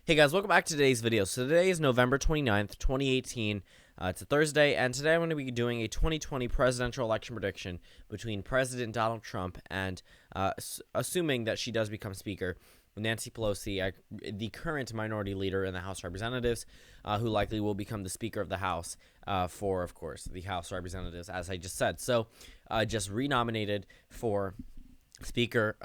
Hey guys, welcome back to today's video. So today is November 29th, 2018. It's a Thursday, and today I'm going to be doing a 2020 presidential election prediction between President Donald Trump and, assuming that she does become Speaker, Nancy Pelosi, the current minority leader in the House of Representatives, who likely will become the Speaker of the House for, of course, the House of Representatives, as I just said. So, just renominated for Speaker,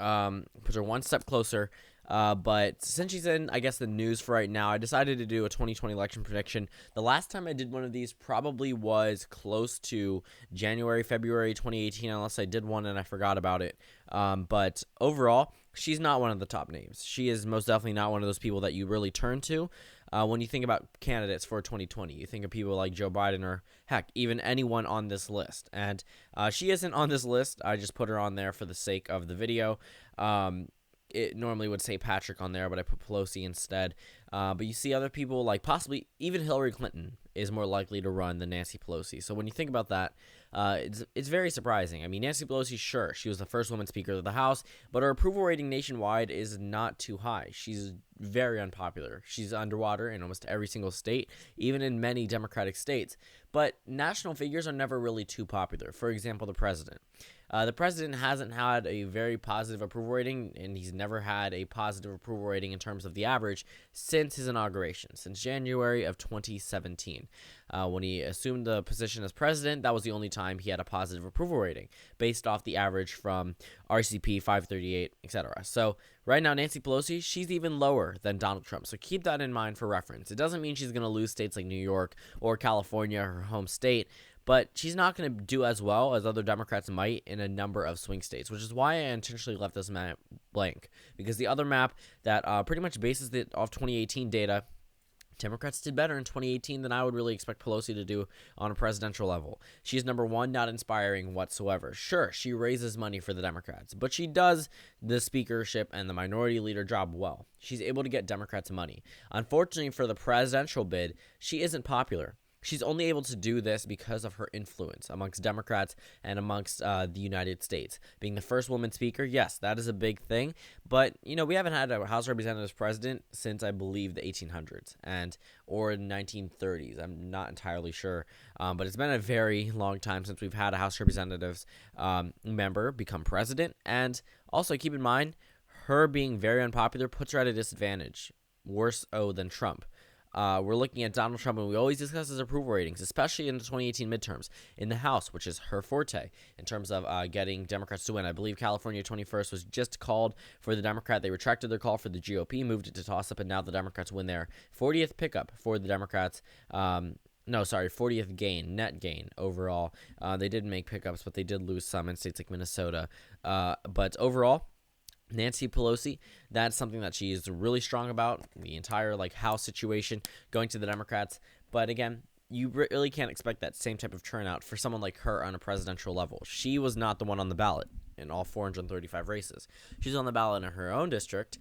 puts her one step closer. But since she's in, I guess, the news for right now, I decided to do a 2020 election prediction. The last time I did one of these probably was close to January, February 2018, unless I did one and I forgot about it. But overall, she's not one of the top names. She is most definitely not one of those people that you really turn to when you think about candidates for 2020. You think of people like Joe Biden or, heck, even anyone on this list. And she isn't on this list. I just put her on there for the sake of the video. It normally would say Patrick on there, but I put Pelosi instead. But you see other people, like possibly even Hillary Clinton is more likely to run than Nancy Pelosi. So when you think about that, it's very surprising. I mean, Nancy Pelosi, sure, she was the first woman Speaker of the House, but her approval rating nationwide is not too high. She's very unpopular. She's underwater in almost every single state, even in many Democratic states. But national figures are never really too popular. For example, the president. The president hasn't had a very positive approval rating, and he's never had a positive approval rating in terms of the average since his inauguration, since January of 2017. When he assumed the position as president, that was the only time he had a positive approval rating, based off the average from RCP 538, etc. So right now, Nancy Pelosi, she's even lower than Donald Trump. So keep that in mind for reference. It doesn't mean she's going to lose states like New York or California, her home state, but she's not going to do as well as other Democrats might in a number of swing states, which is why I intentionally left this map blank. Because the other map that pretty much bases it off 2018 data, Democrats did better in 2018 than I would really expect Pelosi to do on a presidential level. She's number one, not inspiring whatsoever. Sure, she raises money for the Democrats, but she does the speakership and the minority leader job well. She's able to get Democrats money. Unfortunately for the presidential bid, she isn't popular. She's only able to do this because of her influence amongst Democrats and amongst the United States. Being the first woman speaker, yes, that is a big thing. But, you know, we haven't had a House of Representatives president since, I believe, the 1800s or the 1930s. I'm not entirely sure. But it's been a very long time since we've had a House of Representatives member become president. And also keep in mind, her being very unpopular puts her at a disadvantage, worse than Trump. We're looking at Donald Trump, and we always discuss his approval ratings, especially in the 2018 midterms in the House, which is her forte in terms of getting Democrats to win. I believe California 21st was just called for the Democrat. They retracted their call for the GOP, moved it to toss-up, and now the Democrats win their 40th pickup for the Democrats. 40th gain, net gain overall. They did make pickups, but they did lose some in states like Minnesota. But overall, Nancy Pelosi, that's something that she is really strong about, the entire House situation going to the Democrats. But again, you really can't expect that same type of turnout for someone like her on a presidential level. She was not the one on the ballot in all 435 races. She's on the ballot in her own district.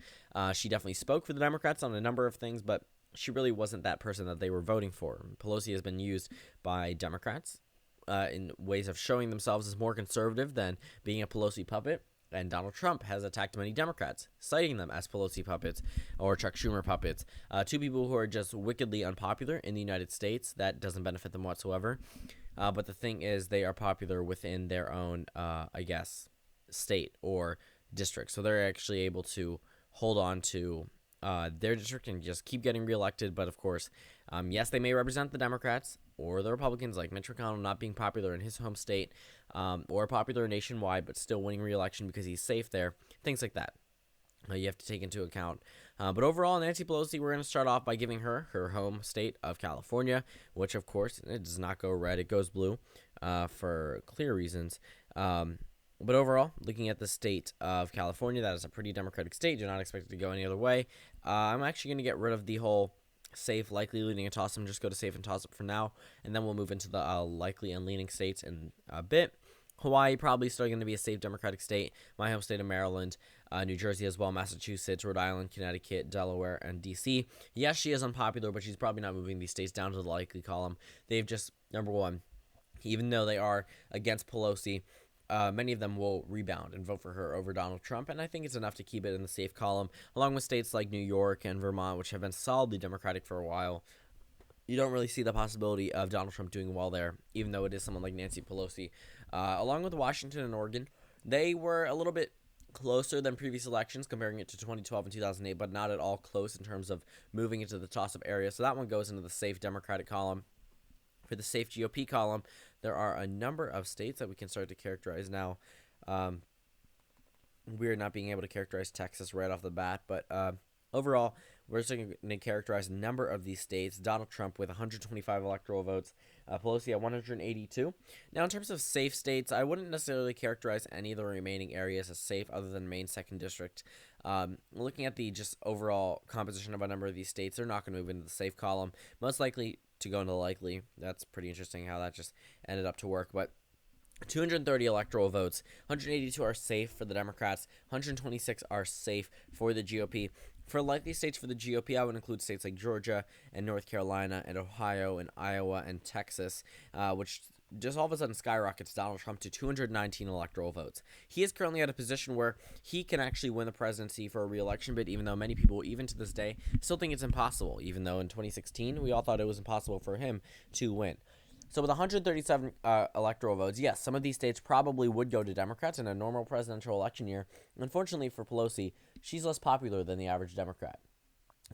She definitely spoke for the Democrats on a number of things, but she really wasn't that person that they were voting for. Pelosi has been used by Democrats in ways of showing themselves as more conservative than being a Pelosi puppet. And Donald Trump has attacked many Democrats, citing them as Pelosi puppets or Chuck Schumer puppets. Two people who are just wickedly unpopular in the United States. That doesn't benefit them whatsoever. But the thing is, they are popular within their own, state or district. So they're actually able to hold on to their district and just keep getting reelected. But of course, yes, they may represent the Democrats or the Republicans, like Mitch McConnell not being popular in his home state, or popular nationwide, but still winning re-election because he's safe there. Things like that you have to take into account. But overall, Nancy Pelosi, we're going to start off by giving her home state of California, which, of course, it does not go red. It goes blue for clear reasons. But overall, looking at the state of California, that is a pretty Democratic state. Do not expect it to go any other way. I'm actually going to get rid of the whole safe, likely, leaning, and toss-up, and just go to safe and toss-up for now, and then we'll move into the likely and leaning states in a bit. Hawaii probably still going to be a safe Democratic state. My home state of Maryland, New Jersey as well, Massachusetts, Rhode Island, Connecticut, Delaware, and D.C. Yes, she is unpopular, but she's probably not moving these states down to the likely column. They've just, number one, even though they are against Pelosi, many of them will rebound and vote for her over Donald Trump, and I think it's enough to keep it in the safe column, along with states like New York and Vermont, which have been solidly Democratic for a while. You don't really see the possibility of Donald Trump doing well there, even though it is someone like Nancy Pelosi. Along with Washington and Oregon, they were a little bit closer than previous elections, comparing it to 2012 and 2008, but not at all close in terms of moving into the toss-up area. So that one goes into the safe Democratic column. For the safe GOP column, there are a number of states that we can start to characterize now. We're not being able to characterize Texas right off the bat, but overall, we're just going to characterize a number of these states. Donald Trump with 125 electoral votes, Pelosi at 182. Now, in terms of safe states, I wouldn't necessarily characterize any of the remaining areas as safe other than Maine 2nd District. Looking at the just overall composition of a number of these states, they're not going to move into the safe column. Most likely to go into the likely. That's pretty interesting how that just ended up to work, but 230 electoral votes, 182 are safe for the Democrats, 126 are safe for the GOP. For likely states for the GOP, I would include states like Georgia and North Carolina and Ohio and Iowa and Texas, which just all of a sudden skyrockets Donald Trump to 219 electoral votes. He is currently at a position where he can actually win the presidency for a re-election bid, even though many people, even to this day, still think it's impossible, even though in 2016 we all thought it was impossible for him to win. So with 137 electoral votes, yes, some of these states probably would go to Democrats in a normal presidential election year. Unfortunately for Pelosi, she's less popular than the average Democrat.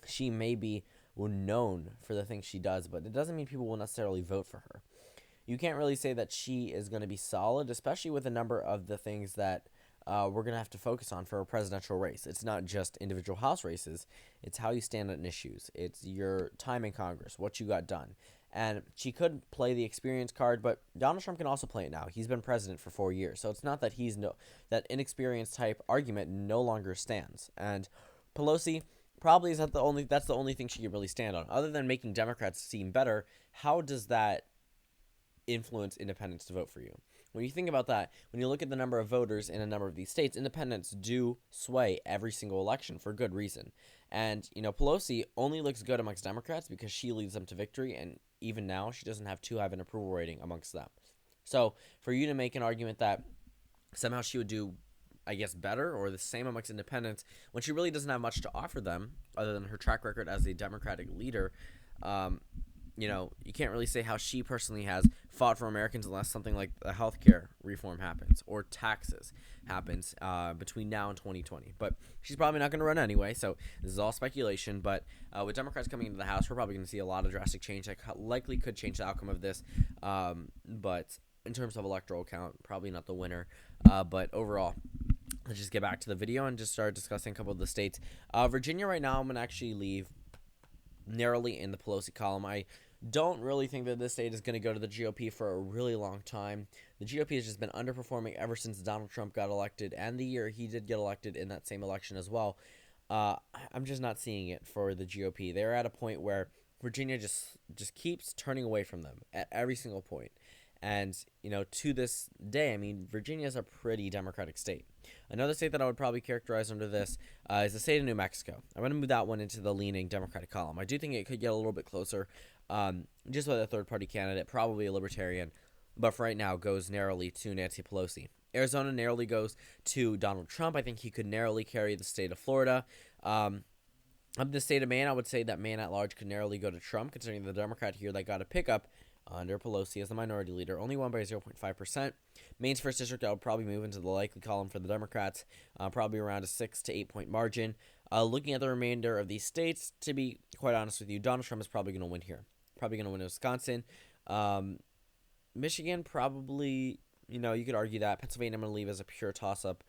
She may be known for the things she does, but it doesn't mean people will necessarily vote for her. You can't really say that she is going to be solid, especially with a number of the things that we're going to have to focus on for a presidential race. It's not just individual House races. It's how you stand on issues. It's your time in Congress, what you got done. And she could play the experience card, but Donald Trump can also play it now. He's been president for 4 years, so it's not that that inexperienced type argument no longer stands. And Pelosi probably that's the only thing she can really stand on. Other than making Democrats seem better, how does that influence independents to vote for you? When you think about that, when you look at the number of voters in a number of these states, independents do sway every single election for good reason. And, Pelosi only looks good amongst Democrats because she leads them to victory, and even now, she doesn't have too high of an approval rating amongst them. So, for you to make an argument that somehow she would do, I guess, better or the same amongst independents, when she really doesn't have much to offer them, other than her track record as a Democratic leader, you can't really say how she personally has fought for Americans unless something like the healthcare reform happens or taxes happens between now and 2020. But she's probably not going to run anyway, so this is all speculation. But with Democrats coming into the House, we're probably going to see a lot of drastic change that likely could change the outcome of this. But in terms of electoral count, probably not the winner. But overall, let's just get back to the video and just start discussing a couple of the states. Virginia right now, I'm going to actually leave narrowly in the Pelosi column. I don't really think that this state is going to go to the GOP for a really long time. The GOP has just been underperforming ever since Donald Trump got elected, and the year he did get elected in that same election as well. I'm just not seeing it for the GOP. They're at a point where Virginia just keeps turning away from them at every single point. And, to this day, Virginia is a pretty Democratic state. Another state that I would probably characterize under this is the state of New Mexico. I'm going to move that one into the leaning Democratic column. I do think it could get a little bit closer, just with a third-party candidate, probably a libertarian, but for right now goes narrowly to Nancy Pelosi. Arizona narrowly goes to Donald Trump. I think he could narrowly carry the state of Florida. Of the state of Maine, I would say that Maine at large could narrowly go to Trump, considering the Democrat here that got a pickup under Pelosi as the minority leader, only won by 0.5%. Maine's 1st District, I would probably move into the likely column for the Democrats, probably around a 6 to 8 point margin. Looking at the remainder of these states, to be quite honest with you, Donald Trump is probably going to win here. Probably going to win Wisconsin. Michigan, probably, you could argue that. Pennsylvania, I'm going to leave as a pure toss-up.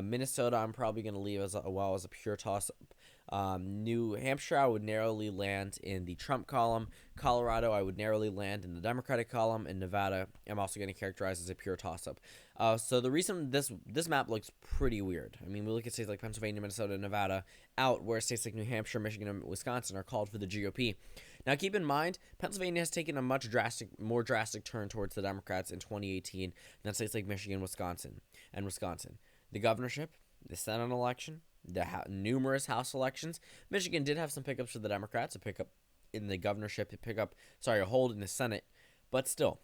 Minnesota, I'm probably going to leave as a pure toss-up. New Hampshire, I would narrowly land in the Trump column. Colorado, I would narrowly land in the Democratic column. And Nevada, I'm also going to characterize as a pure toss-up. So the reason this map looks pretty weird. We look at states like Pennsylvania, Minnesota, and Nevada out, where states like New Hampshire, Michigan, and Wisconsin are called for the GOP. Now, keep in mind, Pennsylvania has taken a more drastic turn towards the Democrats in 2018 than states like Michigan, Wisconsin. The governorship, the Senate election, numerous House elections. Michigan did have some pickups for the Democrats, a pickup in the governorship, a hold in the Senate, but still,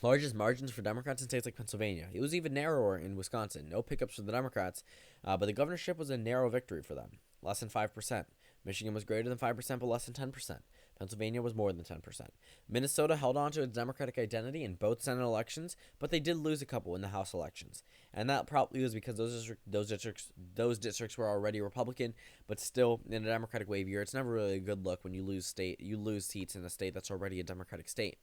Largest margins for Democrats in states like Pennsylvania. It was even narrower in Wisconsin. No pickups for the Democrats, but the governorship was a narrow victory for them. Less than 5%. Michigan was greater than 5%, but less than 10%. Pennsylvania was more than 10%. Minnesota held on to its Democratic identity in both Senate elections, but they did lose a couple in the House elections. And that probably was because those districts were already Republican, but still in a Democratic wave year, it's never really a good look when you lose seats in a state that's already a Democratic state.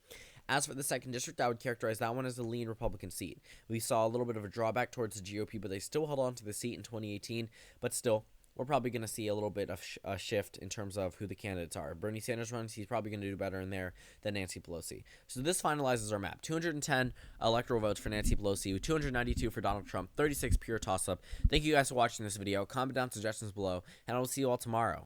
As for the 2nd district, I would characterize that one as a lean Republican seat. We saw a little bit of a drawback towards the GOP, but they still held on to the seat in 2018, but still, we're probably going to see a little bit of a shift in terms of who the candidates are. Bernie Sanders runs, he's probably going to do better in there than Nancy Pelosi. So this finalizes our map. 210 electoral votes for Nancy Pelosi, 292 for Donald Trump, 36 pure toss-up. Thank you guys for watching this video. Comment down suggestions below, and I will see you all tomorrow.